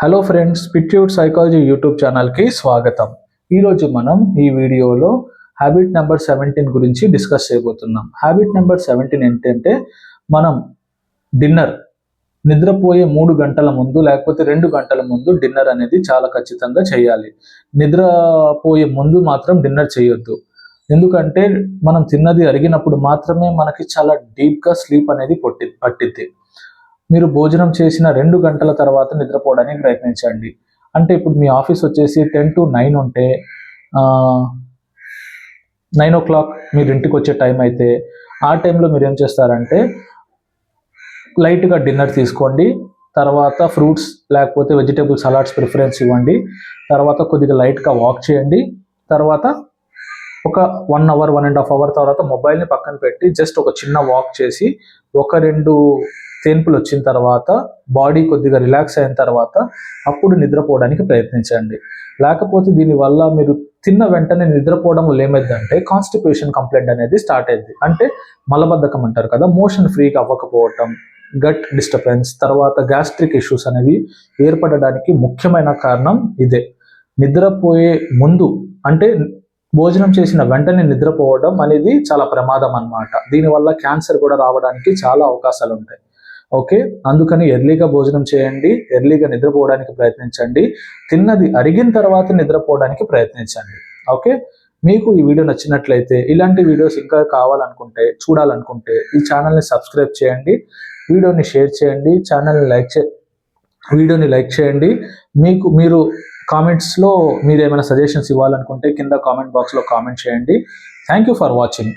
Hello friends, పిట్యూట్ psychology YouTube ఛానల్కి స్వాగతం. ఈరోజు మనం ఈ వీడియోలో హ్యాబిట్ నెంబర్ 17 గురించి డిస్కస్ చేయబోతున్నాం. హ్యాబిట్ నెంబర్ 17 ఏంటంటే మనం నిద్రపోయే 3 గంటల ముందు లేకపోతే 2 గంటల ముందు డిన్నర్ అనేది చాలా ఖచ్చితంగా చేయాలి. నిద్రపోయే ముందు మాత్రం డిన్నర్ చేయొద్దు. ఎందుకంటే మనం తిన్నది అరిగినప్పుడు మాత్రమే మనకి చాలా డీప్గా స్లీప్ అనేది పట్టిద్ది. మీరు భోజనం చేసిన 2 గంటల తర్వాత నిద్రపోవడానికి ప్రయత్నించండి. అంటే ఇప్పుడు మీ ఆఫీస్ వచ్చేసి 10 to 9 ఉంటే 9 o'clock మీరు ఇంటికి వచ్చే టైం అయితే ఆ టైంలో మీరు ఏం చేస్తారంటే లైట్గా డిన్నర్ తీసుకోండి. తర్వాత ఫ్రూట్స్ లేకపోతే వెజిటేబుల్ సలాడ్స్ ప్రిఫరెన్స్ ఇవ్వండి. తర్వాత కొద్దిగా లైట్గా వాక్ చేయండి. తర్వాత ఒక 1 hour 1.5 hour తర్వాత మొబైల్ని పక్కన పెట్టి జస్ట్ ఒక చిన్న వాక్ చేసి 1-2 తేన్పులు వచ్చిన తర్వాత బాడీ కొద్దిగా రిలాక్స్ అయిన తర్వాత అప్పుడు నిద్రపోవడానికి ప్రయత్నించండి. లేకపోతే దీనివల్ల మీరు తిన్న వెంటనే నిద్రపోవడం వల్ల ఏమైందంటే కాన్స్టిపేషన్ కంప్లైంట్ అనేది స్టార్ట్ అయింది. అంటే మలబద్ధకం అంటారు కదా, మోషన్ ఫ్రీగా అవ్వకపోవటం, గట్ డిస్టర్బెన్స్, తర్వాత గ్యాస్ట్రిక్ ఇష్యూస్ అనేవి ఏర్పడడానికి ముఖ్యమైన కారణం ఇదే. నిద్రపోయే ముందు అంటే భోజనం చేసిన వెంటనే నిద్రపోవడం అనేది చాలా ప్రమాదం అన్నమాట. దీనివల్ల క్యాన్సర్ కూడా రావడానికి చాలా అవకాశాలు ఉంటాయి. ఓకే, అందుకని ఎర్లీగా భోజనం చేయండి, ఎర్లీగా నిద్రపోవడానికి ప్రయత్నించండి, తిన్నది అరిగిన తర్వాత నిద్రపోవడానికి ప్రయత్నించండి. ఓకే, మీకు ఈ వీడియో నచ్చినట్లయితే ఇలాంటి వీడియోస్ ఇంకా చూడాలనుకుంటే ఈ ఛానల్ని సబ్స్క్రైబ్ చేయండి, వీడియోని షేర్ చేయండి, వీడియోని లైక్ చేయండి. మీరు కామెంట్స్లో మీరు ఏమైనా సజెషన్స్ ఇవ్వాలనుకుంటే కింద కామెంట్ బాక్స్లో కామెంట్ చేయండి. Thank you for watching.